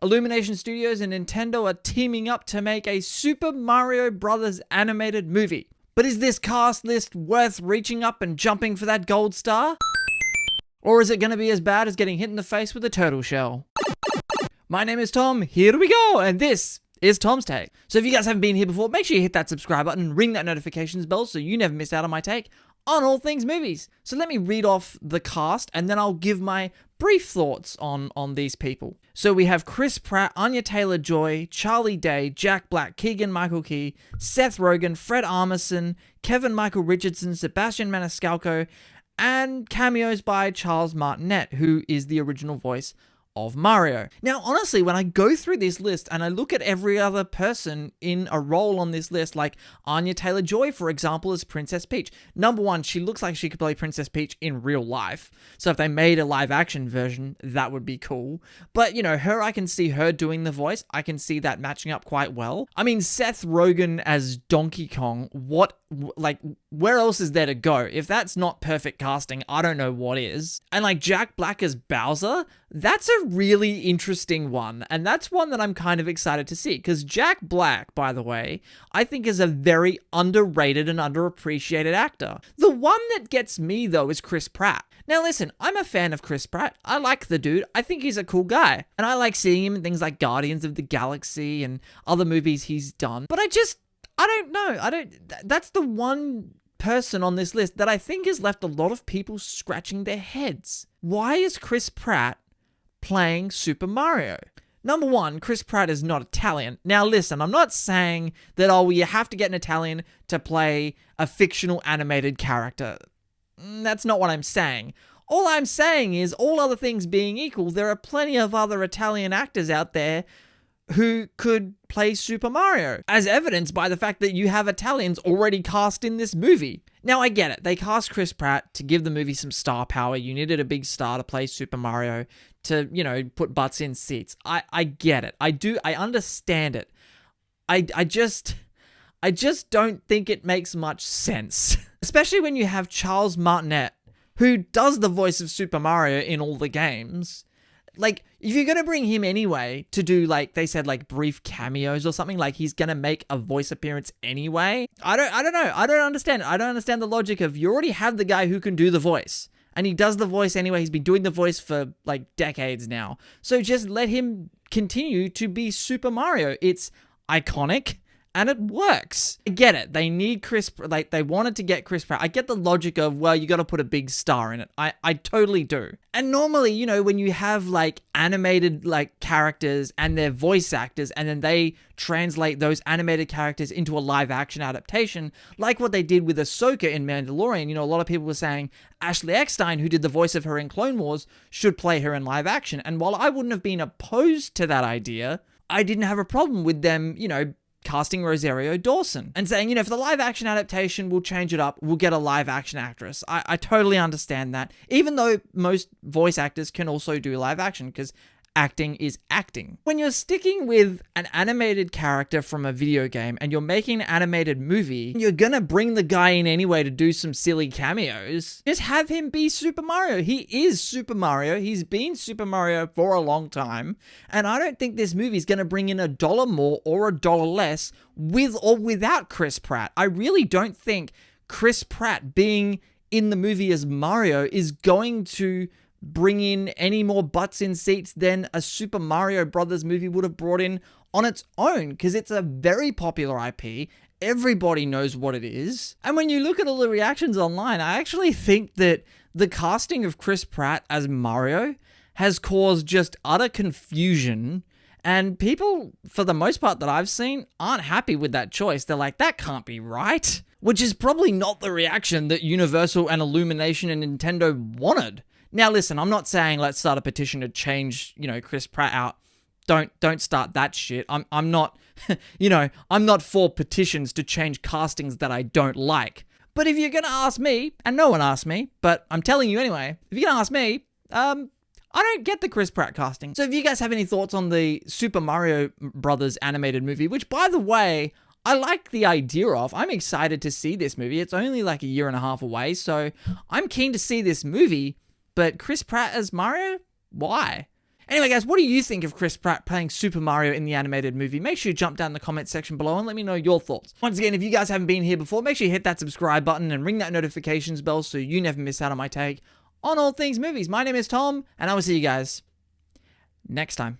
Illumination Studios and Nintendo are teaming up to make a Super Mario Bros. Animated movie. But is this cast list worth reaching up and jumping for that gold star? Or is it going to be as bad as getting hit in the face with a turtle shell? My name is Tom, here we go, and this is Tom's Take. So if you guys haven't been here before, make sure you hit that subscribe button and ring that notifications bell so you never miss out on my take on all things movies. So let me read off the cast and then I'll give my brief thoughts on these people. So we have Chris Pratt, Anya Taylor-Joy, Charlie Day, Jack Black, Keegan-Michael Key, Seth Rogen, Fred Armisen, Kevin Michael Richardson, Sebastian Maniscalco, and cameos by Charles Martinet, who is the original voice of Mario. Now, honestly, when I go through this list and I look at every other person in a role on this list, like Anya Taylor-Joy, for example, as Princess Peach. Number one, she looks like she could play Princess Peach in real life. So if they made a live action version, that would be cool. But, you know, I can see her doing the voice. I can see that matching up quite well. I mean, Seth Rogen as Donkey Kong, where else is there to go? If that's not perfect casting, I don't know what is. And like Jack Black as Bowser, that's a really interesting one. And that's one that I'm kind of excited to see. Because Jack Black, by the way, I think is a very underrated and underappreciated actor. The one that gets me, though, is Chris Pratt. Now listen, I'm a fan of Chris Pratt. I like the dude. I think he's a cool guy. And I like seeing him in things like Guardians of the Galaxy and other movies he's done. But I don't know. That's the one person on this list that I think has left a lot of people scratching their heads. Why is Chris Pratt playing Super Mario? Number one, Chris Pratt is not Italian. Now listen, I'm not saying that, you have to get an Italian to play a fictional animated character. That's not what I'm saying. All I'm saying is, all other things being equal, there are plenty of other Italian actors out there who could play Super Mario, as evidenced by the fact that you have Italians already cast in this movie. Now, I get it. They cast Chris Pratt to give the movie some star power. You needed a big star to play Super Mario to, put butts in seats. I get it. I understand it. I just don't think it makes much sense. Especially when you have Charles Martinet, who does the voice of Super Mario in all the games. Like, if you're going to bring him anyway to do, they said, brief cameos or something, he's going to make a voice appearance anyway. I don't know. I don't understand. I don't understand the logic of, you already have the guy who can do the voice. And he does the voice anyway. He's been doing the voice for, decades now. So just let him continue to be Super Mario. It's iconic. And it works. I get it. They need they wanted to get Chris Pratt. I get the logic of, you got to put a big star in it. I totally do. And normally, when you have animated characters and they're voice actors and then they translate those animated characters into a live action adaptation, like what they did with Ahsoka in Mandalorian, a lot of people were saying Ashley Eckstein, who did the voice of her in Clone Wars, should play her in live action. And while I wouldn't have been opposed to that idea, I didn't have a problem with them, casting Rosario Dawson and saying, for the live action adaptation, we'll change it up. We'll get a live action actress. I totally understand that, even though most voice actors can also do live action because acting is acting. When you're sticking with an animated character from a video game and you're making an animated movie, you're gonna bring the guy in anyway to do some silly cameos. Just have him be Super Mario. He is Super Mario. He's been Super Mario for a long time. And I don't think this movie is gonna bring in $1 more or $1 less with or without Chris Pratt. I really don't think Chris Pratt being in the movie as Mario is going to bring in any more butts in seats than a Super Mario Brothers movie would have brought in on its own, because it's a very popular IP. Everybody knows what it is. And when you look at all the reactions online, I actually think that the casting of Chris Pratt as Mario has caused just utter confusion. And people, for the most part that I've seen, aren't happy with that choice. They're like, that can't be right. Which is probably not the reaction that Universal and Illumination and Nintendo wanted. Now, listen, I'm not saying let's start a petition to change, Chris Pratt out. Don't start that shit. I'm not, I'm not for petitions to change castings that I don't like. But if you're going to ask me, and no one asked me, but I'm telling you anyway, if you're going to ask me, I don't get the Chris Pratt casting. So if you guys have any thoughts on the Super Mario Brothers animated movie, which, by the way, I like the idea of. I'm excited to see this movie. It's only a year and a half away, so I'm keen to see this movie. But Chris Pratt as Mario? Why? Anyway, guys, what do you think of Chris Pratt playing Super Mario in the animated movie? Make sure you jump down in the comment section below and let me know your thoughts. Once again, if you guys haven't been here before, make sure you hit that subscribe button and ring that notifications bell so you never miss out on my take on all things movies. My name is Tom, and I will see you guys next time.